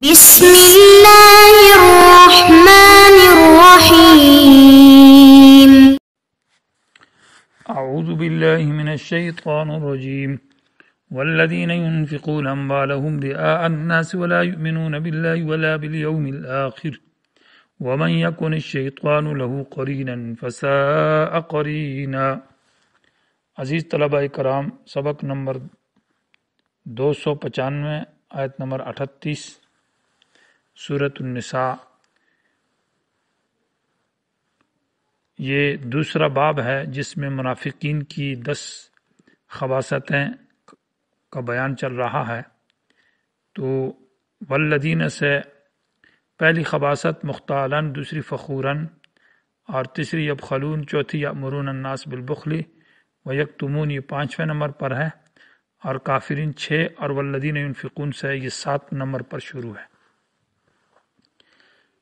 بسم اللہ الرحمن الرحیم اعوذ باللہ من الشیطان الرجیم والذین ينفقون اموالهم رئاء الناس ولا يؤمنون بالله ولا باليوم الآخر ومن يكن الشیطان له قرینا فساء قرینا۔ عزیز طلبہ کرام، سبق نمبر 295 آیت نمبر 38 سورۃ النساء۔ یہ دوسرا باب ہے جس میں منافقین کی 10 خباثتیں کا بیان چل رہا ہے۔ تو والذین سے پہلی خباثت مختالن، دوسری فخورن، اور تیسری یبخلون، چوتھی یأمرون الناس بالبخل ویکتمون، یہ 5ویں نمبر پر ہے، اور کافرین 6، اور والذین ينفقون سے یہ 7 نمبر پر شروع ہے۔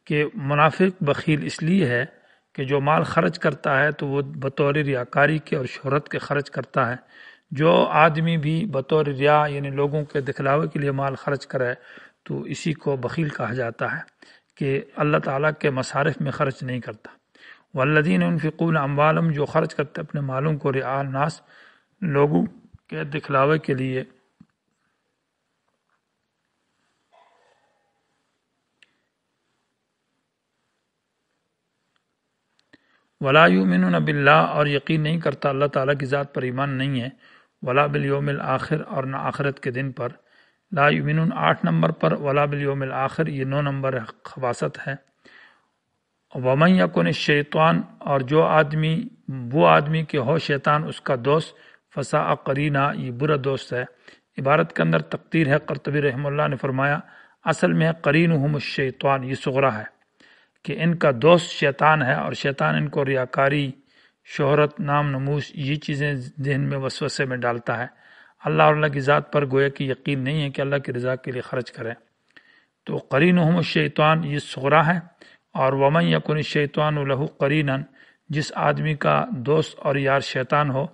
کہ منافق بخیل اس لیے ہے کہ جو مال خرچ کرتا ہے تو وہ بطور ریاکاری کے اور شہرت کے خرچ کرتا ہے۔ جو آدمی بھی بطور ریا یعنی لوگوں کے دکھلاوے کے لیے مال خرچ کرے تو اسی کو بخیل کہا جاتا ہے کہ اللہ تعالیٰ کے مصارف میں خرچ نہیں کرتا۔ والذین ينفقون اموالهم، جو خرچ کرتے اپنے مالوں کو رعاء الناس، لوگوں کے دکھلاوے کے لیے۔ ولا یؤمنون باللہ، اور یقین نہیں کرتا اللہ تعالیٰ کی ذات پر، ایمان نہیں ہے۔ ولا بالیوم الآخر، اور نہ آخرت کے دن پر۔ لا یؤمنون 8 نمبر پر، ولا بالیوم الآخر یہ 9 نمبر خباثت ہے۔ ومن یکن الشیطان، اور جو آدمی وہ آدمی کہ ہو شیطان اس کا دوست، فساء قرینا یہ برا دوست ہے۔ عبارت کے اندر تقدیر ہے، قرطبی رحمہ اللہ نے فرمایا اصل میں قرینہم الشیطان، یہ صغرا ہے کہ ان کا دوست شیطان ہے، اور شیطان ان کو ریاکاری، شہرت، نام نموش یہ چیزیں ذہن میں وسوسے میں ڈالتا ہے۔ اللہ اور اللہ کی ذات پر گویا کہ یقین نہیں ہے کہ اللہ کی رضا کے لیے خرچ کریں۔ تو قرینہم الشیطان یہ صغرا ہے، اور ومن یکن الشیطان لہ قرینا، جس آدمی کا دوست اور یار شیطان ہو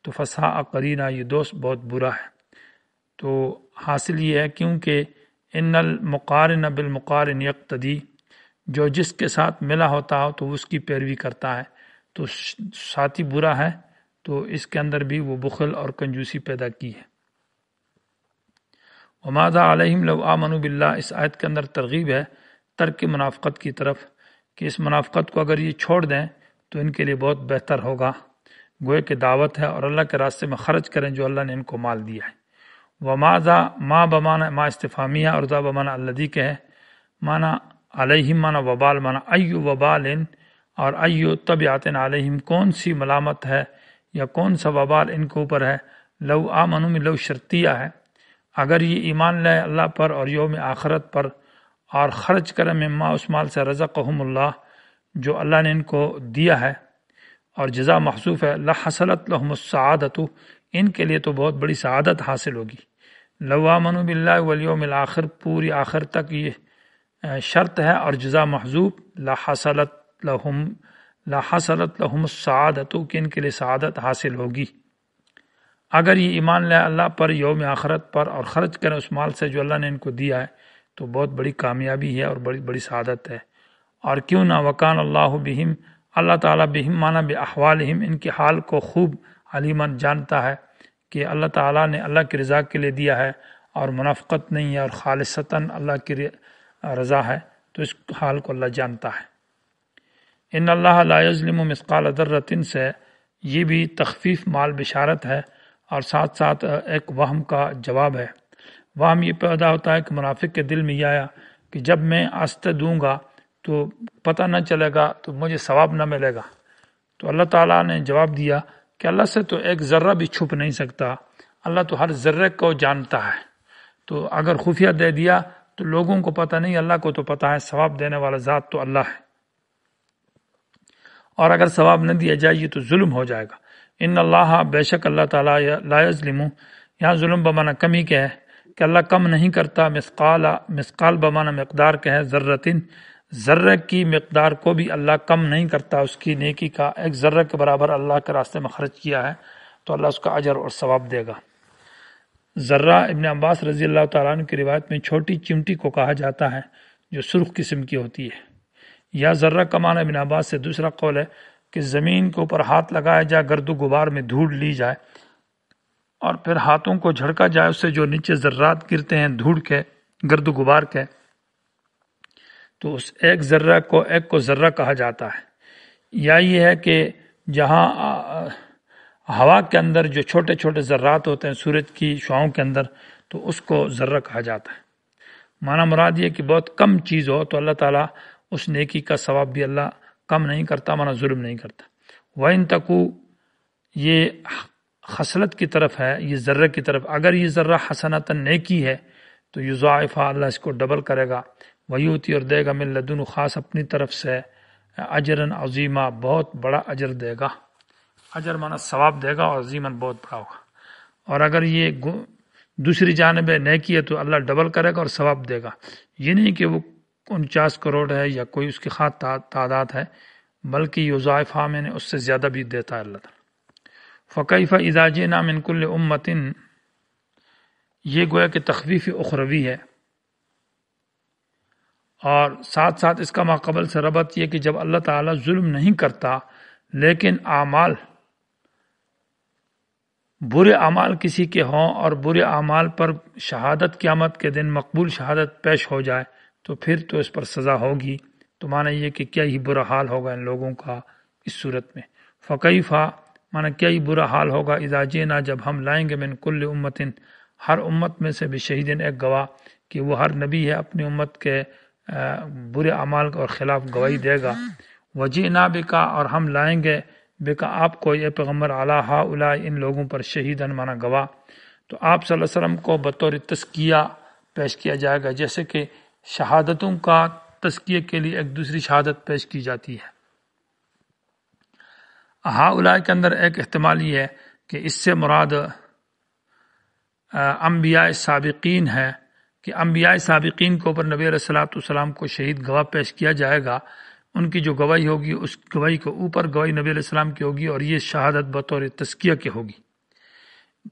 تو فساء قرینا یہ دوست بہت برا ہے۔ تو حاصل یہ ہے کیونکہ ان المقارن بالمقارن یقتدی، جو جس کے ساتھ ملا ہوتا ہو تو اس کی پیروی کرتا ہے، تو ساتھی برا ہے تو اس کے اندر بھی وہ بخل اور کنجوسی پیدا کی ہے۔ وماذا علیہم لو آمنوا باللہ، اس آیت کے اندر ترغیب ہے ترک منافقت کی طرف، کہ اس منافقت کو اگر یہ چھوڑ دیں تو ان کے لیے بہت بہتر ہوگا۔ گوئے کہ دعوت ہے اور اللہ کے راستے میں خرچ کریں جو اللہ نے ان کو مال دیا ہے۔ وماذا، ما بمانا ما استفہامیہ، اور ذا بمانا الذی کے ہے، مانا علیہم مانا وبال، مانا ایو وبال، اور ایو طبیعت علیہم کون سی ملامت ہے یا کون سا وبال ان کے اوپر ہے۔ لو آمنوا میں لو شرطیہ ہے، اگر یہ ایمان لے اللہ پر اور یوم آخرت پر، اور خرچ کریں مما اس مال سے رزقہم اللہ جو اللہ نے ان کو دیا ہے، اور جزا محذوف ہے، لحصلت لہم السعادۃ ان کے لیے تو بہت بڑی سعادت حاصل ہوگی۔ لو آمنوا باللہ والیوم الآخر پوری آخر تک یہ شرط ہے، اور جزا محذوف لحصلت لہم السعادۃ کہ ان کے لیے سعادت حاصل ہوگی۔ اگر یہ ایمان لے اللہ پر، یوم آخرت پر، اور خرچ کریں اس مال سے جو اللہ نے ان کو دیا ہے تو بہت بڑی کامیابی ہے اور بڑی بڑی سعادت ہے۔ اور کیوں نہ وکان اللہ بہم، اللہ تعالیٰ بہم مانا باحوالہم ان کے حال کو خوب علیماً جانتا ہے، کہ اللہ تعالیٰ نے اللہ کی رضا کے لیے دیا ہے اور منافقت نہیں ہے اور خالصتاً اللہ کی رضا ہے، تو اس حال کو اللہ جانتا ہے۔ ان اللہ لا یظلم مثقال ذرۃ سے یہ بھی تخفیف مال بشارت ہے، اور ساتھ ساتھ ایک وہم کا جواب ہے۔ وہم یہ پیدا ہوتا ہے کہ منافق کے دل میں یہ آیا کہ جب میں آستہ دوں گا تو پتہ نہ چلے گا تو مجھے ثواب نہ ملے گا۔ تو اللہ تعالیٰ نے جواب دیا کہ اللہ سے تو ایک ذرہ بھی چھپ نہیں سکتا، اللہ تو ہر ذرے کو جانتا ہے۔ تو اگر خفیہ دے دیا تو لوگوں کو پتہ نہیں، اللہ کو تو پتہ ہے، ثواب دینے والا ذات تو اللہ ہے۔ اور اگر ثواب نہ دیا جائے یہ تو ظلم ہو جائے گا۔ ان اللہ، بے شک اللہ تعالیٰ، لا یظلم، یہاں ظلم بمانا کمی کے ہے کہ اللہ کم نہیں کرتا، مثقال بمانا مقدار کے ہے، ذرتن ذرے کی مقدار کو بھی اللہ کم نہیں کرتا اس کی نیکی کا۔ ایک ذرے کے برابر اللہ کے راستے میں خرچ کیا ہے تو اللہ اس کا اجر اور ثواب دے گا۔ ذرہ ابن عباس رضی اللہ تعالیٰ عنہ کی روایت میں چھوٹی چمٹی کو کہا جاتا ہے جو سرخ قسم کی ہوتی ہے. یا ذرہ کا معنی ابن عباس سے دوسرا قول ہے کہ زمین کے اوپر ہاتھ لگایا جائے، گرد و غبار میں دھوڑ لی جائے اور پھر ہاتھوں کو جھڑکا جائے، اس سے جو نیچے ذرات گرتے ہیں دھوڑ کے، گرد و غبار کے، تو اس ایک کو ذرہ کہا جاتا ہے. یا یہ ہے کہ جہاں ہوا کے اندر جو چھوٹے چھوٹے ذرات ہوتے ہیں سورج کی شعاؤں کے اندر، تو اس کو ذرہ کہا جاتا ہے. معنی مراد یہ کہ بہت کم چیز ہو تو اللہ تعالیٰ اس نیکی کا ثواب بھی اللہ کم نہیں کرتا، معنی ظلم نہیں کرتا. وَإِن تَكُ یہ خصلت کی طرف ہے، یہ ذرہ کی طرف. اگر یہ ذرہ حسنۃ نیکی ہے تو یضاعفھا، اللہ اس کو ڈبل کرے گا. ویؤتی، اور دے گا، من لدن، خاص اپنی طرف سے، اجرن عظیما، بہت بڑا اجر دے گا. اجر مانا ثواب دے گا، اور عظیمن بہت بڑا ہوگا. اور اگر یہ دوسری جانب نیکی ہے تو اللہ ڈبل کرے گا اور ثواب دے گا. یہ نہیں کہ وہ 49 کروڑ ہے یا کوئی اس کی خاص تعداد ہے، بلکہ یضاعفھا میں نے اس سے زیادہ بھی دیتا ہے اللہ تعالیٰ. فَكَيْفَ إِذَا جِئْنَا مِنْ كُلِّ أُمَّةٍ، یہ گویا کہ تخفیف اخروی ہے، اور ساتھ ساتھ اس کا ماقبل سے ربط یہ کہ جب اللہ تعالیٰ ظلم نہیں کرتا لیکن اعمال، برے اعمال کسی کے ہوں اور برے اعمال پر شہادت قیامت کے دن مقبول شہادت پیش ہو جائے تو پھر تو اس پر سزا ہوگی. تو معنی یہ کہ کیا ہی برا حال ہوگا ان لوگوں کا اس صورت میں. فَكَيْفَ، معنی کیا ہی برا حال ہوگا، اذا جئنا، جب ہم لائیں گے، من کل امت، ہر امت میں سے، بشہیدن، ایک گواہ، کہ وہ ہر نبی ہے اپنی امت کے برے اعمال اور خلاف گواہی دے گا. وجئنا بکا، اور ہم لائیں گے، بکا آپ کو، یہ پیغمبر، علی ہؤلاء، ان لوگوں پر، شہیدن معنی گواہ. تو آپ صلی اللہ علیہ وسلم کو بطور تزکیہ پیش کیا جائے گا، جیسے کہ شہادتوں کا تزکیے کے لیے ایک دوسری شہادت پیش کی جاتی ہے. ہؤلاء کے اندر ایک احتمال یہ ہے کہ اس سے مراد انبیاء سابقین ہے، کہ انبیاء سابقین کے اوپر نبی علیہ السلام کو شہید گواہ پیش کیا جائے گا. ان کی جو گواہی ہوگی اس گواہی کے اوپر گواہی نبی علیہ السلام کی ہوگی، اور یہ شہادت بطور تزکیہ کی ہوگی.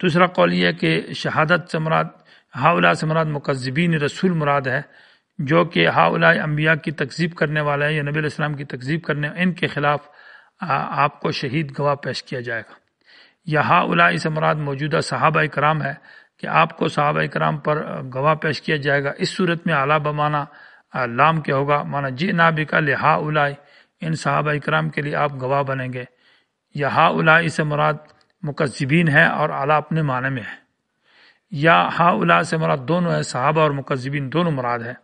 دوسرا قول یہ ہے کہ شہادت سے مراد، ہؤلاء سے مراد مکذبین رسول مراد ہے، جو کہ ہؤلاء انبیاء کی تکذیب کرنے والے ہیں یا نبی علیہ السلام کی تکذیب کرنے، ان کے خلاف آپ کو شہید گواہ پیش کیا جائے گا. یا ہؤلاء سے مراد موجودہ صحابہ کرام ہے، کہ آپ کو صحابہ کرام پر گواہ پیش کیا جائے گا. اس صورت میں اعلیٰ بمانا لام کے ہوگا، مانا جئنا بک لہؤلاء، ان صحابہ کرام کے لیے آپ گواہ بنیں گے. یا ہؤلاء سے مراد مکذبین ہے اور اعلیٰ اپنے معنی میں ہے. یا ہؤلاء سے مراد دونوں ہے، صحابہ اور مکذبین دونوں مراد ہے.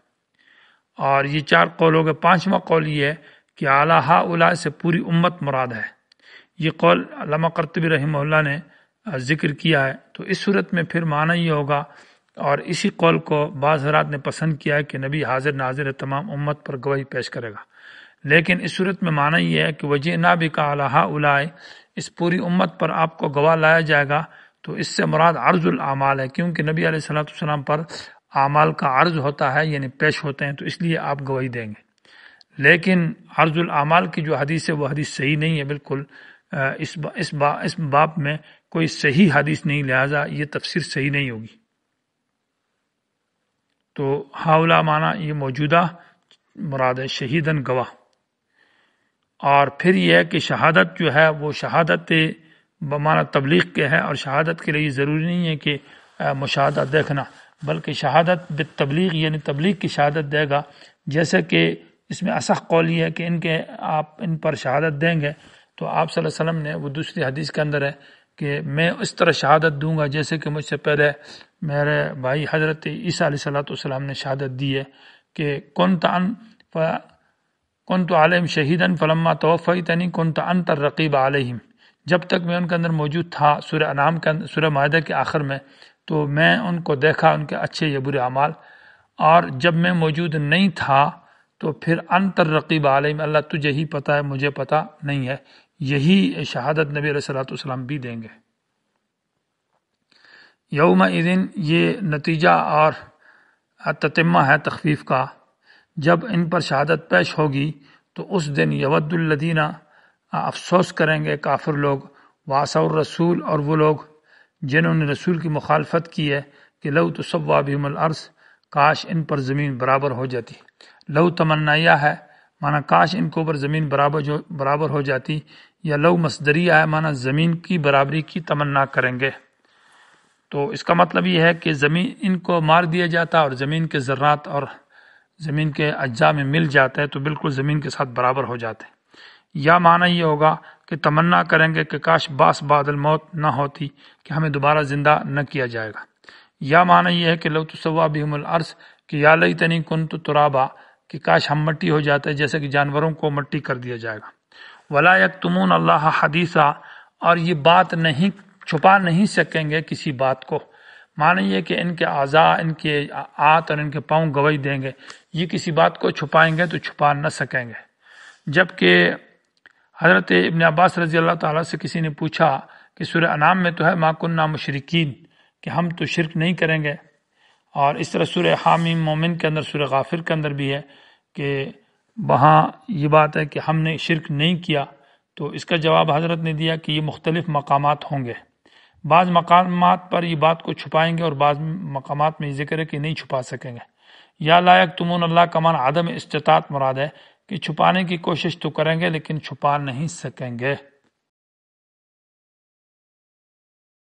اور یہ 4 قول ہو گئے. 5واں قول یہ ہے کہ اعلیٰ ہؤلاء سے پوری امت مراد ہے. یہ قول علامہ قرطبی رحمہ اللہ نے ذکر کیا ہے. تو اس صورت میں پھر معنی یہ ہوگا، اور اسی قول کو بعض حضرات نے پسند کیا ہے، کہ نبی حاضر ناظر تمام امت پر گواہی پیش کرے گا. لیکن اس صورت میں معنی یہ ہے کہ وجئنا بک علی ہؤلاء، اس پوری امت پر آپ کو گواہ لایا جائے گا. تو اس سے مراد عرض الاعمال ہے، کیونکہ نبی علیہ السلام پر اعمال کا عرض ہوتا ہے، یعنی پیش ہوتے ہیں، تو اس لیے آپ گواہی دیں گے. لیکن عرض الاعمال کی جو حدیث ہے وہ حدیث صحیح نہیں ہے بالکل. اس باب میں کوئی صحیح حدیث نہیں، لہذا یہ تفسیر صحیح نہیں ہوگی. تو ہؤلاء معنی یہ موجودہ مراد ہے، شہیدن گواہ. اور پھر یہ ہے کہ شہادت جو ہے وہ شہادت بمعنی تبلیغ کے ہے، اور شہادت کے لیے ضروری نہیں ہے کہ مشاہدہ دیکھنا، بلکہ شہادت بالتبلیغ، یعنی تبلیغ کی شہادت دے گا. جیسے کہ اس میں اصح قول یہ ہے کہ آپ ان پر شہادت دیں گے، تو آپ صلی اللہ علیہ وسلم نے، وہ دوسری حدیث کے اندر ہے کہ میں اس طرح شہادت دوں گا جیسے کہ مجھ سے پہلے میرے بھائی حضرت عیسیٰ علیہ السلام نے شہادت دی ہے، کہ کنت علیہم شہیدن فلما توفیتنی کنت انت الرقیب علیہم، جب تک میں ان کے اندر موجود تھا، سورہ انعام کے اندر، سورہ مائدہ کے آخر میں، تو میں ان کو دیکھا، ان کے اچھے یا برے اعمال. اور جب میں موجود نہیں تھا تو پھر انت الرقیب علیہم، اللہ تجھے ہی پتہ ہے، مجھے پتہ نہیں ہے. یہی شہادت نبی علیہ السلام بھی دیں گے. یومئذ، یہ نتیجہ اور تتمہ ہے تخفیف کا. جب ان پر شہادت پیش ہوگی تو اس دن یود الذین، افسوس کریں گے کافر لوگ، وعصوا الرسول، اور وہ لوگ جنہوں نے رسول کی مخالفت کی ہے کہ لو تسوا بہم الارض، کاش ان پر زمین برابر ہو جاتی. لو تمنیہ ہے مانا کاش ان کے اوپر زمین برابر ہو جاتی، یا لو مصدریہ ہے مانا زمین کی برابری کی تمنا کریں گے. تو اس کا مطلب یہ ہے کہ زمین ان کو مار دیا جاتا اور زمین کے ذرات اور زمین کے اجزاء میں مل جاتا ہے تو بالکل زمین کے ساتھ برابر ہو جاتے ہیں. یا معنی یہ ہوگا کہ تمنا کریں گے کہ کاش باس بعد الموت نہ ہوتی، کہ ہمیں دوبارہ زندہ نہ کیا جائے گا. یا معنی یہ ہے کہ لو تسوا بہم الارض، کہ یا لیتنی کنت ترابا، کہ کاش ہم مٹی ہو جاتے جیسے کہ جانوروں کو مٹی کر دیا جائے گا. ولا یکتمون اللہ حدیثا، اور یہ بات نہیں چھپا نہیں سکیں گے کسی بات کو. معنی یہ کہ ان کے اعضاء، ان کے آت اور ان کے پاؤں گواہی دیں گے، یہ کسی بات کو چھپائیں گے تو چھپا نہ سکیں گے. جبکہ حضرت ابن عباس رضی اللہ تعالیٰ سے کسی نے پوچھا کہ سورہ انعام میں تو ہے ما کننا مشرکین، کہ ہم تو شرک نہیں کریں گے، اور اس طرح سورہ حامیم مومن کے اندر، سورہ غافر کے اندر بھی ہے کہ وہاں یہ بات ہے کہ ہم نے شرک نہیں کیا. تو اس کا جواب حضرت نے دیا کہ یہ مختلف مقامات ہوں گے، بعض مقامات پر یہ بات کو چھپائیں گے اور بعض مقامات میں یہ ذکر ہے کہ نہیں چھپا سکیں گے. یا لا یکتمون اللہ کا معنی عدم استطاعت مراد ہے، کہ چھپانے کی کوشش تو کریں گے لیکن چھپا نہیں سکیں گے.